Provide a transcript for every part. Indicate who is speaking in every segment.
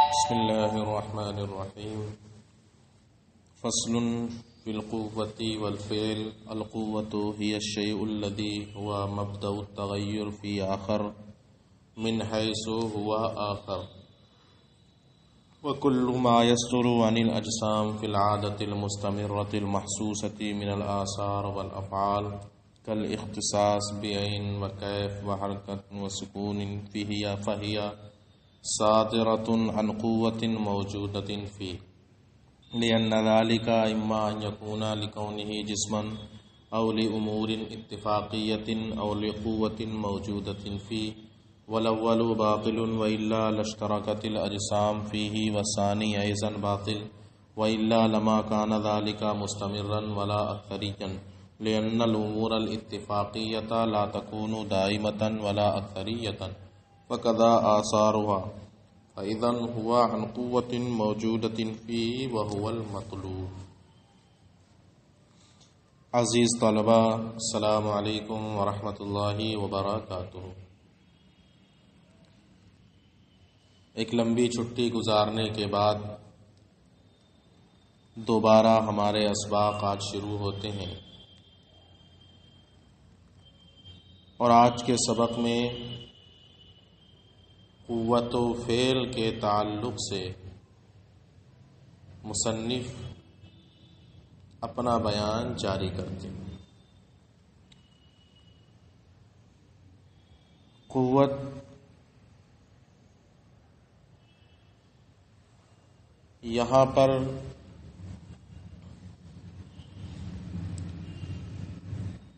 Speaker 1: بسم اللہ الرحمن الرحیم فصل فی القوة والفعل القوة هي الشيء الذي هو مبدأ التغير في آخر من حيث هو آخر وكل ما يصدر عن الأجسام في العادة المستمرة المحسوسة من الآثار والأفعال كالاختصاص بعين وكيف وحركة وسكون فهي صادرة عن قوة موجودة فيه لأن ذلك إما أن يكون لكونه جسما أو لأمور اتفاقية أو لقوة موجودة فيه والأول باطل وإلا لاشتركت الأجسام فيه والثاني أيضا باطل وإلا لما كان ذلك مستمرا ولا أكثريا لأن الأمور الاتفاقية لا تكون دائمة ولا أكثرية وكذا آثارها فإذن هو عن قوة موجودة فيه وهو المطلوب۔ عزیز طلبہ، السلام علیکم ورحمۃ اللہ وبرکاتہ۔ ایک لمبی چھٹی گزارنے کے بعد دوبارہ ہمارے اسباق آج شروع ہوتے ہیں، اور آج کے سبق میں قوت و فعل کے تعلق سے مصنف اپنا بیان جاری کرتے ہیں۔ قوت یہاں پر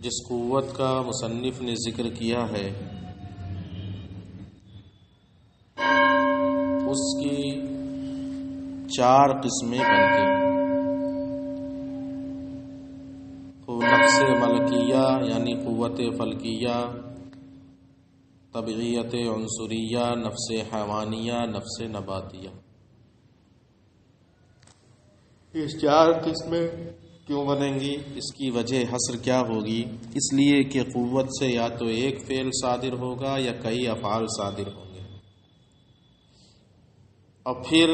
Speaker 1: جس قوت کا مصنف نے ذکر کیا ہے اس کی چار قسمیں بنتی ہیں۔ نفس ملکیہ یعنی قوت فلکیہ، طبعیت عنصریہ، نفس حیوانیہ، نفس نباتیہ۔ یہ چار قسمیں کیوں بنیں گی، اس کی وجہ حصر کیا ہوگی؟ اس لیے کہ قوت سے یا تو ایک فعل صادر ہوگا یا کئی افعال صادر ہوں گے، اور پھر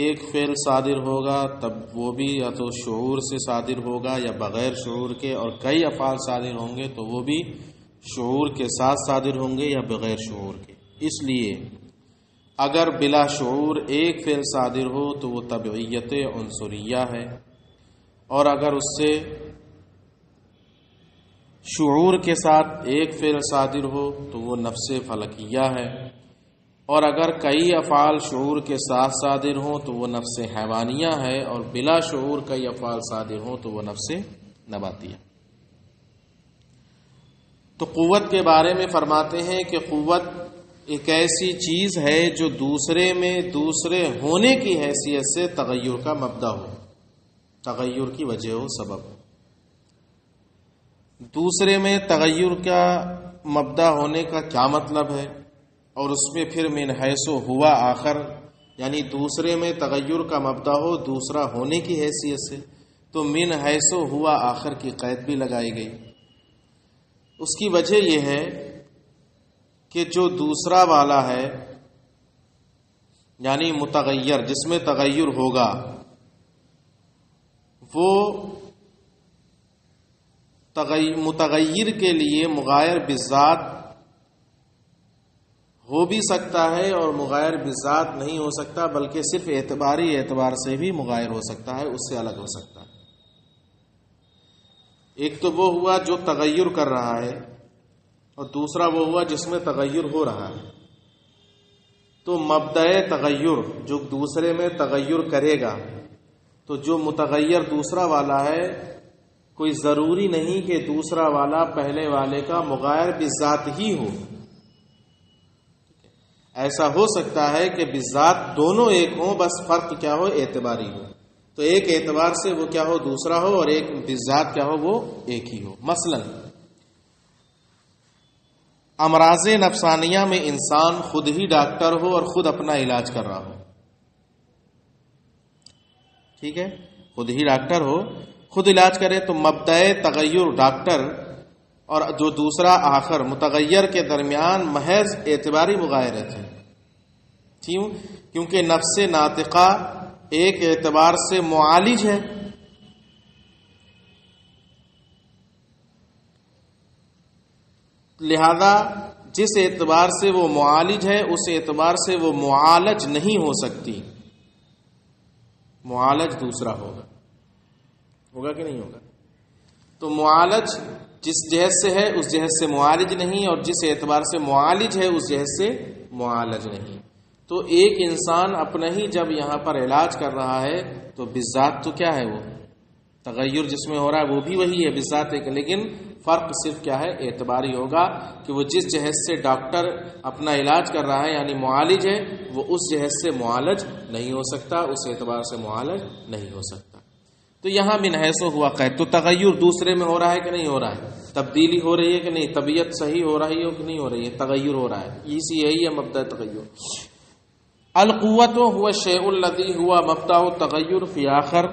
Speaker 1: ایک فعل صادر ہوگا تب وہ بھی یا تو شعور سے صادر ہوگا یا بغیر شعور کے، اور کئی افعال صادر ہوں گے تو وہ بھی شعور کے ساتھ صادر ہوں گے یا بغیر شعور کے۔ اس لیے اگر بلا شعور ایک فعل صادر ہو تو وہ طبعیت عنصریہ ہے، اور اگر اس سے شعور کے ساتھ ایک فعل صادر ہو تو وہ نفس فلکیہ ہے، اور اگر کئی افعال شعور کے ساتھ صادر ہوں تو وہ نفس حیوانیہ ہے، اور بلا شعور کئی افعال صادر ہوں تو وہ نفس نباتیہ۔ تو قوت کے بارے میں فرماتے ہیں کہ قوت ایک ایسی چیز ہے جو دوسرے میں دوسرے ہونے کی حیثیت سے تغیر کا مبدا ہو، تغیر کی وجہ ہو، سبب۔ دوسرے میں تغیر کا مبدا ہونے کا کیا مطلب ہے؟ اور اس میں پھر من حیث ہوا آخر، یعنی دوسرے میں تغیر کا مبدا ہو دوسرا ہونے کی حیثیت سے، تو من حیث ہوا آخر کی قید بھی لگائی گئی۔ اس کی وجہ یہ ہے کہ جو دوسرا والا ہے یعنی متغیر، جس میں تغیر ہوگا، وہ متغیر کے لیے مغایر بالذات ہو بھی سکتا ہے اور مغایر بالذات نہیں ہو سکتا، بلکہ صرف اعتباری اعتبار سے بھی مغایر ہو سکتا ہے، اس سے الگ ہو سکتا ہے۔ ایک تو وہ ہوا جو تغیر کر رہا ہے، اور دوسرا وہ ہوا جس میں تغیر ہو رہا ہے۔ تو مبدأ تغیر جو دوسرے میں تغیر کرے گا، تو جو متغیر دوسرا والا ہے، کوئی ضروری نہیں کہ دوسرا والا پہلے والے کا مغایر بالذات ہی ہو۔ ایسا ہو سکتا ہے کہ بالذات دونوں ایک ہوں، بس فرق کیا ہو؟ اعتباری ہو۔ تو ایک اعتبار سے وہ کیا ہو؟ دوسرا ہو، اور ایک بالذات کیا ہو؟ وہ ایک ہی ہو۔ مثلا امراض نفسانیہ میں انسان خود ہی ڈاکٹر ہو اور خود اپنا علاج کر رہا ہو، ٹھیک ہے، خود ہی ڈاکٹر ہو، خود علاج کرے، تو مبدأ تغیر ڈاکٹر اور جو دوسرا آخر متغیر کے درمیان محض اعتباری مغایرت ہے، کیوں؟ کیونکہ نفس ناطقہ ایک اعتبار سے معالج ہے، لہذا جس اعتبار سے وہ معالج ہے اس اعتبار سے وہ معالج نہیں ہو سکتی، معالج دوسرا ہوگا کہ نہیں ہوگا؟ تو معالج جس جہت سے ہے اس جہت سے معالج نہیں، اور جس اعتبار سے معالج ہے اس جہت سے معالج نہیں۔ تو ایک انسان اپنا ہی جب یہاں پر علاج کر رہا ہے تو بالذات تو کیا ہے، وہ تغیر جس میں ہو رہا ہے وہ بھی وہی ہے بالذات ایک، لیکن فرق صرف کیا ہے، اعتباری ہوگا کہ وہ جس جہت سے ڈاکٹر اپنا علاج کر رہا ہے یعنی معالج ہے، وہ اس جہت سے معالج نہیں ہو سکتا، اس اعتبار سے معالج نہیں ہو سکتا۔ تو یہاں من حیث ہوا قید، تو تغیر دوسرے میں ہو رہا ہے کہ نہیں ہو رہا ہے، تبدیلی ہو رہی ہے کہ نہیں، طبیعت صحیح ہو رہی ہے کہ نہیں ہو رہی ہے، تغیر ہو رہا ہے، یہی ہے مبدأ تغیر۔ القوت هو الشيء الذي هو مبدأ التغیر فی آخر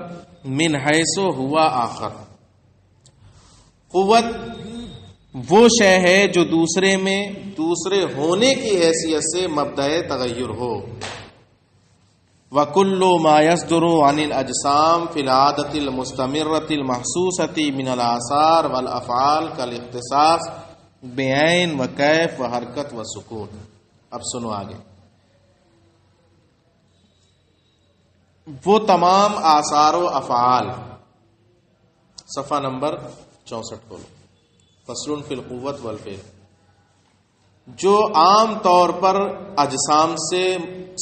Speaker 1: من حیث ہوا آخر۔ قوت وہ شے ہے جو دوسرے میں دوسرے ہونے کی حیثیت سے مبدأ تغیر ہو۔ وَكُلُّ مَا يَصْدُرُ عَنِ الْأَجْسَامِ فِي الْعَادَةِ الْمُسْتَمِرَّةِ الْمَحْسُوسَةِ مِنَ الْآثَارِ وَالْأَفْعَالِ كَالِاخْتِصَاصِ بِعَيْن وَكَيْف وَحَرْكَت وَسُکُون۔ اب سنو آگے، وہ تمام آثار و افعال، صفحہ نمبر 64 کھولو، فصل فی القوت والفعل، جو عام طور پر اجسام سے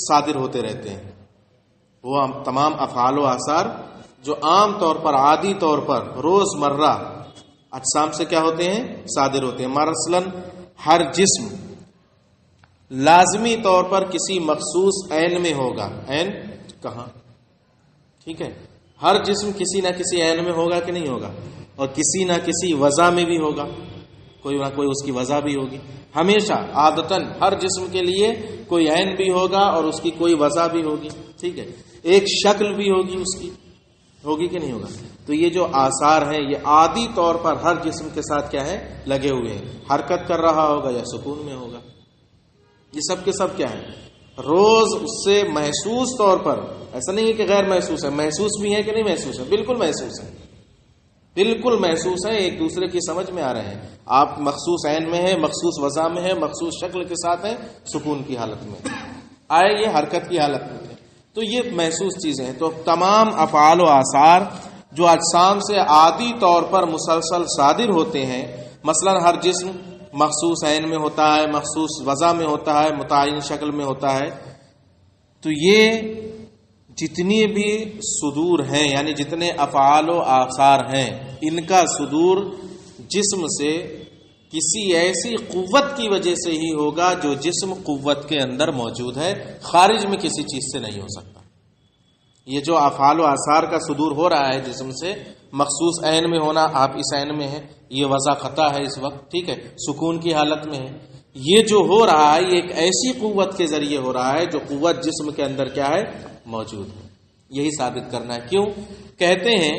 Speaker 1: صادر ہوتے رہتے ہیں، وہ تمام افعال و آثار جو عام طور پر عادی طور پر روز مرہ اجسام سے کیا ہوتے ہیں، صادر ہوتے ہیں۔ مثلاً ہر جسم لازمی طور پر کسی مخصوص عین میں ہوگا، عین کہاں، ٹھیک ہے، ہر جسم کسی نہ کسی عین میں ہوگا کہ نہیں ہوگا، اور کسی نہ کسی وضع میں بھی ہوگا، کوئی نہ کوئی اس کی وضع بھی ہوگی، ہمیشہ عادتاً ہر جسم کے لیے کوئی عین بھی ہوگا اور اس کی کوئی وضع بھی ہوگی، ٹھیک ہے، ایک شکل بھی ہوگی اس کی، ہوگی کہ نہیں ہوگا۔ تو یہ جو آثار ہیں یہ عادی طور پر ہر جسم کے ساتھ کیا ہے، لگے ہوئے ہیں، حرکت کر رہا ہوگا یا سکون میں ہوگا، یہ سب کے سب کیا ہے، روز اس سے محسوس طور پر، ایسا نہیں ہے کہ غیر محسوس ہے، محسوس بھی ہے کہ نہیں محسوس ہے، بالکل محسوس ہے، بالکل محسوس ہے، ایک دوسرے کی سمجھ میں آ رہے ہیں، آپ مخصوص عین میں ہیں، مخصوص وضع میں ہیں، مخصوص شکل کے ساتھ ہیں، سکون کی حالت میں آئے، یہ حرکت کی حالت میں ہے، تو یہ محسوس چیزیں ہیں۔ تو تمام افعال و آثار جو اجسام سے عادی طور پر مسلسل صادر ہوتے ہیں، مثلا ہر جسم مخصوص عین میں ہوتا ہے، مخصوص وضع میں ہوتا ہے، متعین شکل میں ہوتا ہے، تو یہ جتنی بھی صدور ہیں یعنی جتنے افعال و آثار ہیں، ان کا صدور جسم سے کسی ایسی قوت کی وجہ سے ہی ہوگا جو جسم قوت کے اندر موجود ہے، خارج میں کسی چیز سے نہیں ہو سکتا۔ یہ جو افعال و آثار کا صدور ہو رہا ہے جسم سے، مخصوص عین میں ہونا، آپ اس عین میں ہیں، یہ وضع خطا ہے اس وقت، ٹھیک ہے، سکون کی حالت میں ہے، یہ جو ہو رہا ہے یہ ایک ایسی قوت کے ذریعے ہو رہا ہے جو قوت جسم کے اندر کیا ہے، موجود ہے، یہی ثابت کرنا ہے۔ کیوں کہتے ہیں؟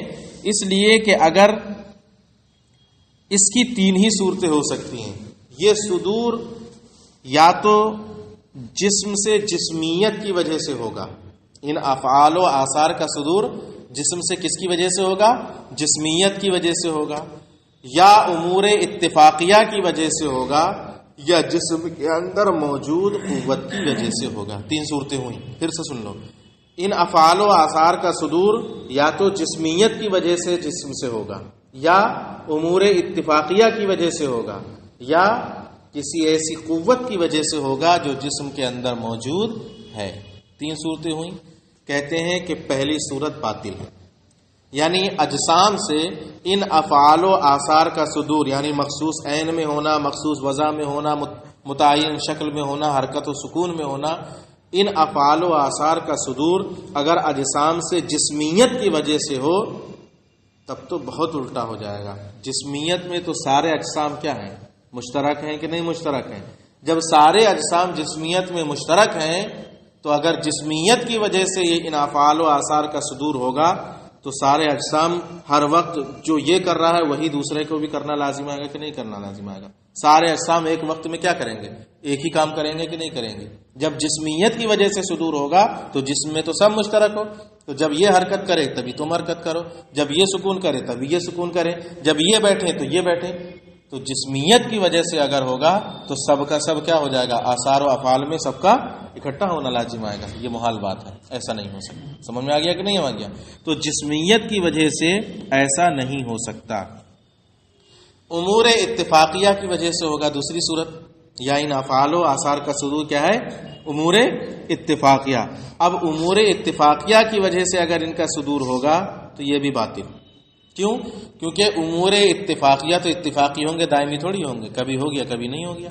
Speaker 1: اس لیے کہ اگر اس کی تین ہی صورتیں ہو سکتی ہیں، یہ صدور یا تو جسم سے جسمیت کی وجہ سے ہوگا، ان افعال و آثار کا صدور جسم سے کس کی وجہ سے ہوگا، جسمیت کی وجہ سے ہوگا، یا امور اتفاقیہ کی وجہ سے ہوگا، یا جسم کے اندر موجود قوت کی وجہ سے ہوگا۔ تین صورتیں ہوئیں، پھر سے سن لو، ان افعال و آثار کا صدور یا تو جسمیت کی وجہ سے جسم سے ہوگا، یا امور اتفاقیہ کی وجہ سے ہوگا، یا کسی ایسی قوت کی وجہ سے ہوگا جو جسم کے اندر موجود ہے۔ تین صورتیں ہوئیں۔ کہتے ہیں کہ پہلی صورت باطل ہے، یعنی اجسام سے ان افعال و آثار کا صدور یعنی مخصوص عین میں ہونا، مخصوص وضع میں ہونا، متعین شکل میں ہونا، حرکت و سکون میں ہونا، ان افعال و آثار کا صدور اگر اجسام سے جسمیت کی وجہ سے ہو تب تو بہت الٹا ہو جائے گا۔ جسمیت میں تو سارے اجسام کیا ہیں، مشترک ہیں کہ نہیں مشترک ہیں؟ جب سارے اجسام جسمیت میں مشترک ہیں تو اگر جسمیت کی وجہ سے یہ ان افعال و آثار کا صدور ہوگا تو سارے اجسام ہر وقت جو یہ کر رہا ہے وہی دوسرے کو بھی کرنا لازم آئے گا کہ نہیں کرنا لازم آئے گا؟ سارے اجسام ایک وقت میں کیا کریں گے؟ ایک ہی کام کریں گے کہ نہیں کریں گے؟ جب جسمیت کی وجہ سے صدور ہوگا تو جسم میں تو سب مشترک ہو، تو جب یہ حرکت کرے تبھی تم حرکت کرو، جب یہ سکون کرے تبھی یہ سکون کرے، جب یہ بیٹھے تو یہ بیٹھے. تو جسمیت کی وجہ سے اگر ہوگا تو سب کا سب کیا ہو جائے گا؟ آثار و افعال میں سب کا اکٹھا ہونا لازم آئے گا. یہ محال بات ہے، ایسا نہیں ہو سکتا. سمجھ میں آ گیا کہ نہیں آ گیا؟ تو جسمیت کی وجہ سے ایسا نہیں ہو سکتا. امور اتفاقیہ کی وجہ سے ہوگا دوسری صورت، یا ان افعال و آثار کا صدور کیا ہے؟ امور اتفاقیہ. اب امور اتفاقیہ کی وجہ سے اگر ان کا صدور ہوگا تو یہ بھی باطل. کیوں؟ کیونکہ امور اتفاقیہ تو اتفاقی ہوں گے، دائمی تھوڑی ہوں گے. کبھی ہو گیا کبھی نہیں ہو گیا.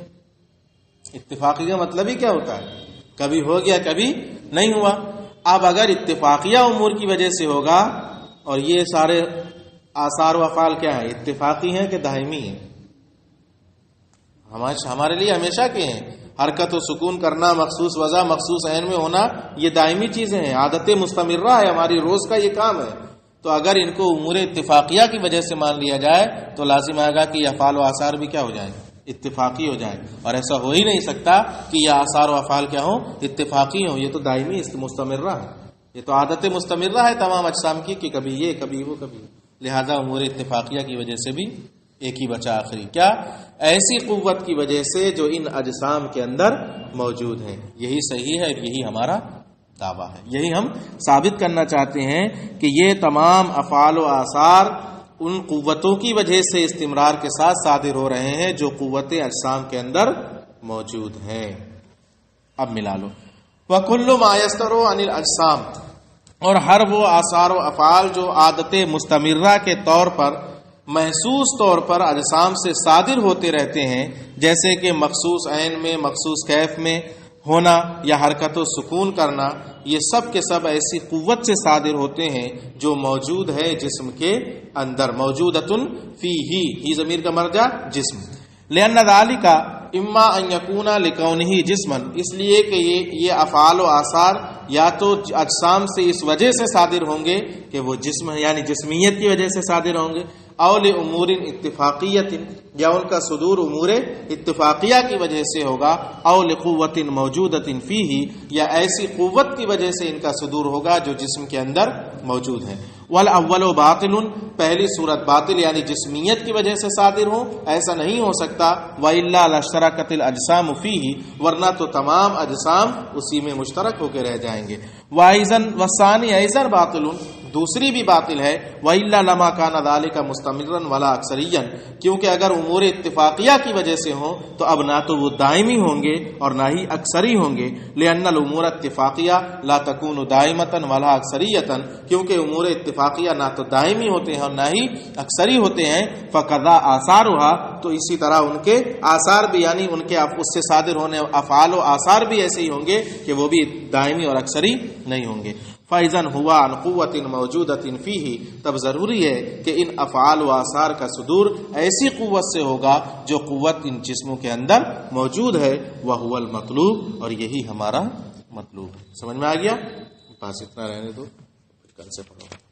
Speaker 1: اتفاقی کا مطلب ہی کیا ہوتا ہے؟ کبھی ہو گیا کبھی نہیں ہوا. اب اگر اتفاقیہ امور کی وجہ سے ہوگا، اور یہ سارے آثار و افعال کیا ہیں؟ اتفاقی ہیں کہ دائمی ہیں؟ ہمارے لیے ہمیشہ کے ہیں. حرکت و سکون کرنا، مخصوص وضع مخصوص عین میں ہونا، یہ دائمی چیزیں ہیں، عادت مستمرہ ہے، ہماری روز کا یہ کام ہے. تو اگر ان کو امور اتفاقیہ کی وجہ سے مان لیا جائے تو لازم آئے گا کہ یہ افعال و آثار بھی کیا ہو جائیں؟ اتفاقی ہو جائیں. اور ایسا ہو ہی نہیں سکتا کہ یہ آثار و افعال کیا ہوں؟ اتفاقی ہوں. یہ تو دائمی مستمرہ ہے، یہ تو عادت مستمرہ ہے تمام اجسام کی کہ کبھی یہ کبھی وہ کبھی. لہذا امور اتفاقیہ کی وجہ سے بھی ایک ہی بچا آخری. کیا؟ ایسی قوت کی وجہ سے جو ان اجسام کے اندر موجود ہے. یہی صحیح ہے، یہی ہمارا دعویٰ ہے، یہی ہم ثابت کرنا چاہتے ہیں کہ یہ تمام افعال و آثار ان قوتوں کی وجہ سے استمرار کے ساتھ صادر ہو رہے ہیں جو قوتیں اجسام کے اندر موجود ہیں. اب ملا لو. وَكُلُّ مَا يَسْتَرُ عَنِ الْأَجْسَامِ، اور ہر وہ آثار و افعال جو عادت مستمرہ کے طور پر محسوس طور پر اجسام سے صادر ہوتے رہتے ہیں، جیسے کہ مخصوص عین میں، مخصوص کیف میں ہونا یا حرکت و سکون کرنا، یہ سب کے سب ایسی قوت سے صادر ہوتے ہیں جو موجود ہے جسم کے اندر. موجودتن فیہ، ہی ضمیر کا مرجع جسم. لأن ذلك اما ان یکون لکونہ جسما، اس لیے کہ یہ افعال و آثار یا تو اجسام سے اس وجہ سے صادر ہوں گے کہ وہ جسم یعنی جسمیت کی وجہ سے صادر ہوں گے، او لامور اتفاقیت، یا ان کا صدور امور اتفاقیہ کی وجہ سے ہوگا، او لقوت موجودۃ فیہ، یا ایسی قوت کی وجہ سے ان کا صدور ہوگا جو جسم کے اندر موجود ہے. والاول باطل، پہلی صورت باطل یعنی جسمیت کی وجہ سے صادر ہوں، ایسا نہیں ہو سکتا. والا لاشترکت الاجسام فیہ، ورنہ تو تمام اجسام اسی میں مشترک ہو کے رہ جائیں گے. واذن والثانی ایذا باطل، دوسری بھی باطل ہے. والا لما کان ذلک مستمرا ولا اکثریا، کیونکہ اگر امور اتفاقیہ کی وجہ سے ہوں تو اب نہ تو وہ دائمی ہوں گے اور نہ ہی اکثری ہوں گے. لأن الامور اتفاقیہ لا تکون دائمۃ ولا اکثریۃ، کیونکہ امور اتفاقیہ نہ تو دائمی ہوتے ہیں اور نہ ہی اکثری ہوتے ہیں. فقضا آثارها، تو اسی طرح ان کے آثار بھی یعنی ان کے اس سے صادر ہونے افعال و آثار بھی ایسے ہی ہوں گے کہ وہ بھی دائمی اور اکثری نہیں ہوں گے. فَإِذَنْ هُوَ عَنْ قُوَّةٍ مَوْجُودَةٍ فِيهِ، تب ضروری ہے کہ ان افعال و آثار کا صدور ایسی قوت سے ہوگا جو قوت ان جسموں کے اندر موجود ہے. وَهُوَ الْمَطْلُوبُ، اور یہی ہمارا مطلوب ہے. سمجھ میں آ گیا؟ بس اتنا رہنے دو، کل سے پڑھو.